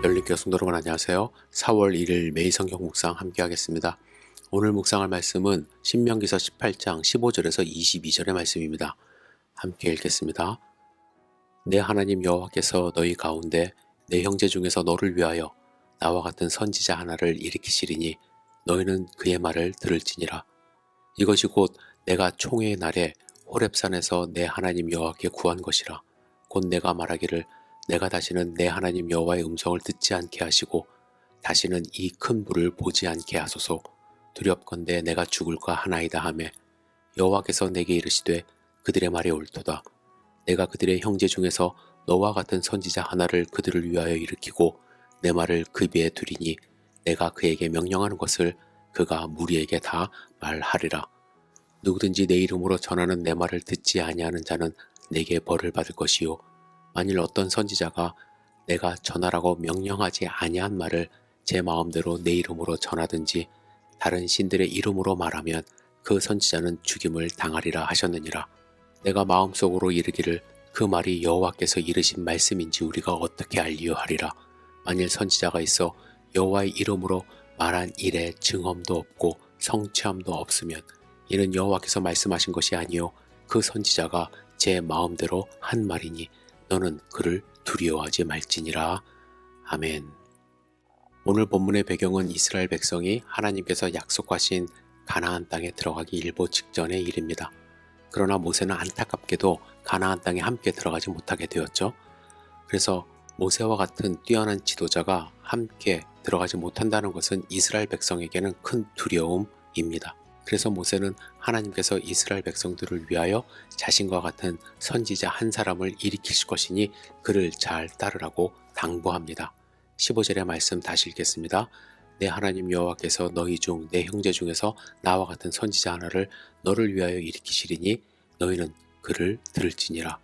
열린교회 성도 여러분 안녕하세요. 4월 1일 매일 성경 묵상 함께 하겠습니다. 오늘 묵상할 말씀은 신명기서 18장 15절에서 22절의 말씀입니다. 함께 읽겠습니다. 내 하나님 여호와께서 너희 가운데 내 형제 중에서 너를 위하여 나와 같은 선지자 하나를 일으키시리니 너희는 그의 말을 들을지니라. 이것이 곧 내가 총회의 날에 호렙산에서 내 하나님 여호와께 구한 것이라. 곧 내가 말하기를 내가 다시는 내 하나님 여호와의 음성을 듣지 않게 하시고 다시는 이 큰 불을 보지 않게 하소서. 두렵건대 내가 죽을까 하나이다 하매 여호와께서 내게 이르시되 그들의 말이 옳도다. 내가 그들의 형제 중에서 너와 같은 선지자 하나를 그들을 위하여 일으키고 내 말을 그 입에 두리니 내가 그에게 명령하는 것을 그가 무리에게 다 말하리라. 누구든지 내 이름으로 전하는 내 말을 듣지 아니하는 자는 내게 벌을 받을 것이요 만일 어떤 선지자가 내가 전하라고 명령하지 아니한 말을 제 마음대로 내 이름으로 전하든지 다른 신들의 이름으로 말하면 그 선지자는 죽임을 당하리라 하셨느니라. 내가 마음속으로 이르기를 그 말이 여호와께서 이르신 말씀인지 우리가 어떻게 알리요 하리라. 만일 선지자가 있어 여호와의 이름으로 말한 일에 증언도 없고 성취함도 없으면 이는 여호와께서 말씀하신 것이 아니요 그 선지자가 제 마음대로 한 말이니 너는 그를 두려워하지 말지니라. 아멘. 오늘 본문의 배경은 이스라엘 백성이 하나님께서 약속하신 가나안 땅에 들어가기 일보 직전의 일입니다. 그러나 모세는 안타깝게도 가나안 땅에 함께 들어가지 못하게 되었죠. 그래서 모세와 같은 뛰어난 지도자가 함께 들어가지 못한다는 것은 이스라엘 백성에게는 큰 두려움입니다. 그래서 모세는 하나님께서 이스라엘 백성들을 위하여 자신과 같은 선지자 한 사람을 일으키실 것이니 그를 잘 따르라고 당부합니다. 15절의 말씀 다시 읽겠습니다. 내 하나님 여호와께서 너희 중 내 형제 중에서 나와 같은 선지자 하나를 너를 위하여 일으키시리니 너희는 그를 들을지니라.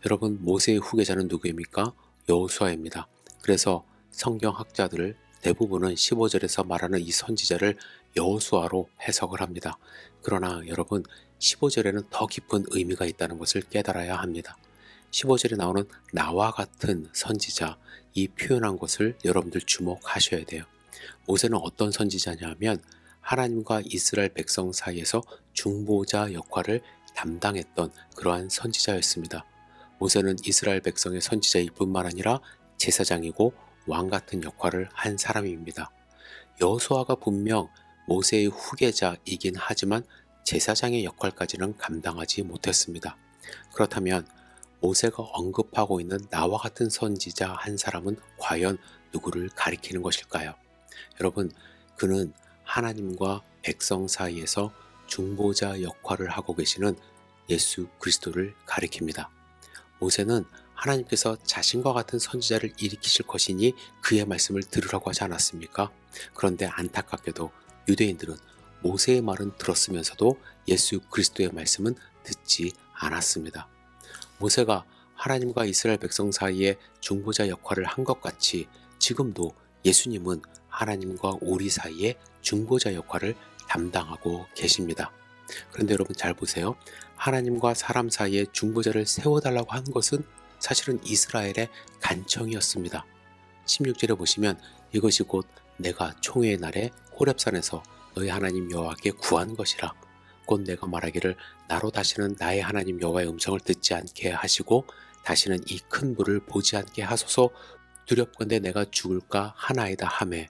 여러분, 모세의 후계자는 누구입니까? 여호수아입니다. 그래서 성경학자들 대부분은 15절에서 말하는 이 선지자를 여호수아로 해석을 합니다. 그러나 여러분, 15절에는 더 깊은 의미가 있다는 것을 깨달아야 합니다. 15절에 나오는 나와 같은 선지자, 이 표현한 것을 여러분들 주목하셔야 돼요. 모세는 어떤 선지자냐면 하나님과 이스라엘 백성 사이에서 중보자 역할을 담당했던 그러한 선지자였습니다. 모세는 이스라엘 백성의 선지자일 뿐만 아니라 제사장이고 왕 같은 역할을 한 사람입니다. 여호수아가 분명 모세의 후계자이긴 하지만 제사장의 역할까지는 감당하지 못했습니다. 그렇다면 모세가 언급하고 있는 나와 같은 선지자 한 사람은 과연 누구를 가리키는 것일까요? 여러분, 그는 하나님과 백성 사이에서 중보자 역할을 하고 계시는 예수 그리스도를 가리킵니다. 모세는 하나님께서 자신과 같은 선지자를 일으키실 것이니 그의 말씀을 들으라고 하지 않았습니까? 그런데 안타깝게도 유대인들은 모세의 말은 들었으면서도 예수 그리스도의 말씀은 듣지 않았습니다. 모세가 하나님과 이스라엘 백성 사이에 중보자 역할을 한 것 같이 지금도 예수님은 하나님과 우리 사이에 중보자 역할을 담당하고 계십니다. 그런데 여러분 잘 보세요. 하나님과 사람 사이에 중보자를 세워달라고 한 것은 사실은 이스라엘의 간청이었습니다. 16절에 보시면 이것이 곧 내가 총회의 날에 호렙산에서 너희 하나님 여호와께 구한 것이라. 곧 내가 말하기를 나로 다시는 나의 하나님 여호와의 음성을 듣지 않게 하시고 다시는 이 큰 불을 보지 않게 하소서. 두렵건대 내가 죽을까 하나이다 하매.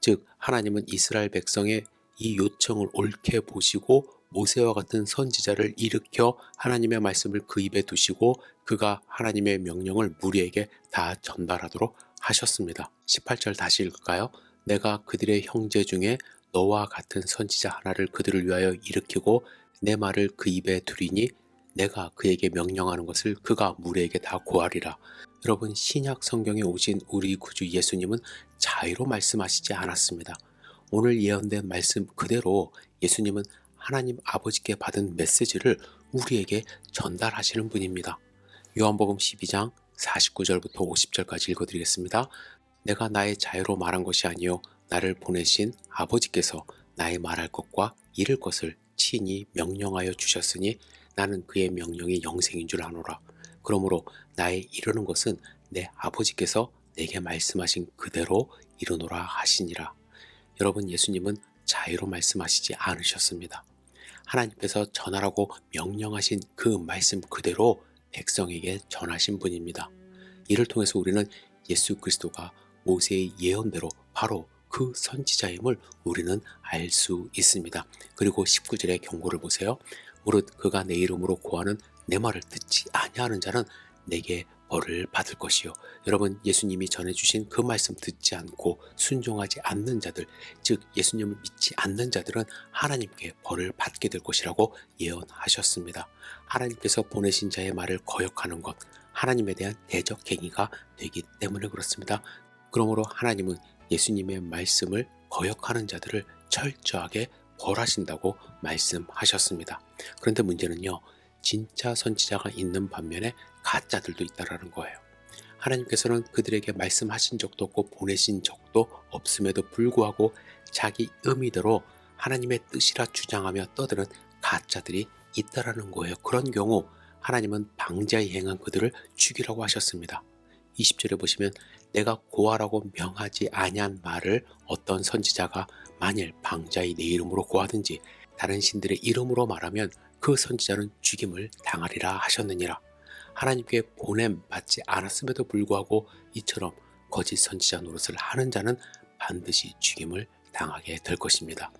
즉 하나님은 이스라엘 백성의 이 요청을 옳게 보시고 모세와 같은 선지자를 일으켜 하나님의 말씀을 그 입에 두시고 그가 하나님의 명령을 무리에게 다 전달하도록 하셨습니다. 18절 다시 읽을까요? 내가 그들의 형제 중에 너와 같은 선지자 하나를 그들을 위하여 일으키고 내 말을 그 입에 두리니 내가 그에게 명령하는 것을 그가 무리에게 다 고하리라. 여러분, 신약 성경에 오신 우리 구주 예수님은 자유로 말씀하시지 않았습니다. 오늘 예언된 말씀 그대로 예수님은 하나님 아버지께 받은 메시지를 우리에게 전달하시는 분입니다. 요한복음 12장 49절부터 50절까지 읽어드리겠습니다. 내가 나의 자유로 말한 것이 아니요 나를 보내신 아버지께서 나의 말할 것과 이를 것을 친히 명령하여 주셨으니 나는 그의 명령이 영생인 줄 아노라. 그러므로 나의 이르는 것은 내 아버지께서 내게 말씀하신 그대로 이루노라 하시니라. 여러분, 예수님은 자유로 말씀하시지 않으셨습니다. 하나님께서 전하라고 명령하신 그 말씀 그대로 백성에게 전하신 분입니다. 이를 통해서 우리는 예수 그리스도가 모세의 예언대로 바로 그 선지자임을 우리는 알 수 있습니다. 그리고 19절의 경고를 보세요. 무릇 그가 내 이름으로 고하는 내 말을 듣지 아니하는 자는 내게 벌을 받을 것이요. 여러분, 예수님이 전해주신 그 말씀 듣지 않고 순종하지 않는 자들, 즉 예수님을 믿지 않는 자들은 하나님께 벌을 받게 될 것이라고 예언하셨습니다. 하나님께서 보내신 자의 말을 거역하는 것, 하나님에 대한 대적 행위가 되기 때문에 그렇습니다. 그러므로 하나님은 예수님의 말씀을 거역하는 자들을 철저하게 벌하신다고 말씀하셨습니다. 그런데 문제는요, 진짜 선지자가 있는 반면에 가짜들도 있다라는 거예요. 하나님께서는 그들에게 말씀하신 적도 없고 보내신 적도 없음에도 불구하고 자기 의미대로 하나님의 뜻이라 주장하며 떠드는 가짜들이 있다라는 거예요. 그런 경우 하나님은 방자히 행한 그들을 죽이라고 하셨습니다. 20절에 보시면 내가 고하라고 명하지 아니한 말을 어떤 선지자가 만일 방자히 내 이름으로 고하든지 다른 신들의 이름으로 말하면 그 선지자는 죽임을 당하리라 하셨느니라. 하나님께 보냄 받지 않았음에도 불구하고 이처럼 거짓 선지자 노릇을 하는 자는 반드시 죽임을 당하게 될 것입니다.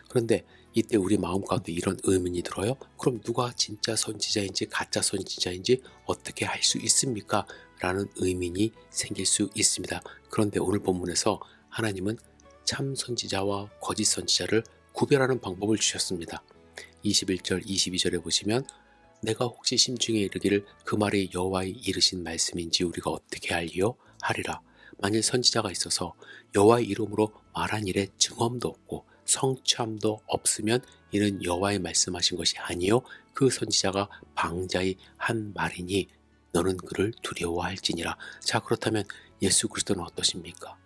그런데 이때 우리 마음 가운데 이런 의문이 들어요. 그럼 누가 진짜 선지자인지 가짜 선지자인지 어떻게 할 수 있습니까? 라는 의문이 생길 수 있습니다. 그런데 오늘 본문에서 하나님은 참 선지자와 거짓 선지자를 구별하는 방법을 주셨습니다. 21절, 22절에 보시면 내가 혹시 심중에 이르기를 그 말이 여호와의 이르신 말씀인지 우리가 어떻게 알리요? 하리라. 만일 선지자가 있어서 여호와의 이름으로 말한 일에 증언도 없고 성취함도 없으면 이는 여호와의 말씀하신 것이 아니요 그 선지자가 방자히 한 말이니 너는 그를 두려워할지니라. 자, 그렇다면 예수 그리스도는 어떠십니까?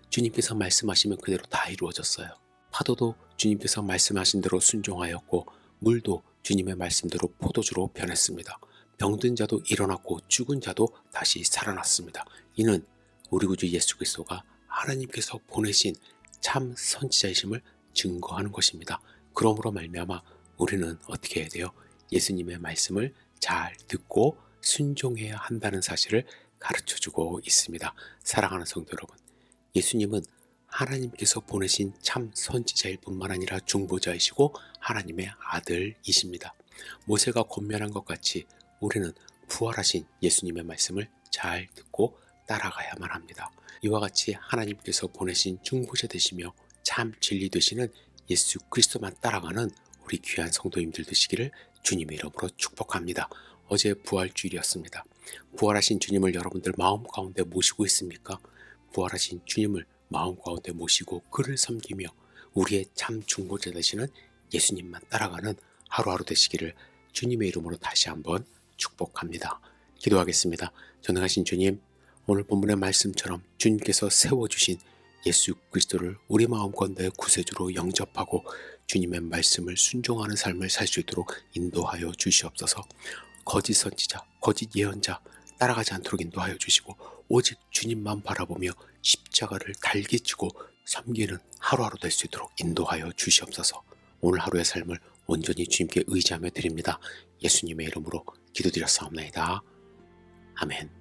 주님께서 말씀하시면 그대로 다 이루어졌어요. 파도도 주님께서 말씀하신 대로 순종하였고 물도 주님의 말씀대로 포도주로 변했습니다. 병든 자도 일어났고 죽은 자도 다시 살아났습니다. 이는 우리 구주 예수 그리스도가 하나님께서 보내신 참 선지자이심을 증거하는 것입니다. 그러므로 말미암아 우리는 어떻게 해야 돼요? 예수님의 말씀을 잘 듣고 순종해야 한다는 사실을 가르쳐주고 있습니다. 사랑하는 성도 여러분, 예수님은 하나님께서 보내신 참 선지자일 뿐만 아니라 중보자이시고 하나님의 아들이십니다. 모세가 권면한 것 같이 우리는 부활하신 예수님의 말씀을 잘 듣고 따라가야만 합니다. 이와 같이 하나님께서 보내신 중보자 되시며 참 진리 되시는 예수 그리스도만 따라가는 우리 귀한 성도님들 되시기를 주님의 이름으로 축복합니다. 어제 부활주일이었습니다. 부활하신 주님을 여러분들 마음 가운데 모시고 있습니까? 부활하신 주님을 마음 가운데 모시고 그를 섬기며 우리의 참 중보자 되시는 예수님만 따라가는 하루하루 되시기를 주님의 이름으로 다시 한번 축복합니다. 기도하겠습니다. 전능하신 주님, 오늘 본문의 말씀처럼 주님께서 세워주신 예수 그리스도를 우리 마음 가운데 구세주로 영접하고 주님의 말씀을 순종하는 삶을 살 수 있도록 인도하여 주시옵소서. 거짓 선지자, 거짓 예언자 따라가지 않도록 인도하여 주시고 오직 주님만 바라보며 십자가를 달게 지고 섬기는 하루하루 될 수 있도록 인도하여 주시옵소서. 오늘 하루의 삶을 온전히 주님께 의지하며 드립니다. 예수님의 이름으로 기도드렸사옵나이다. 아멘.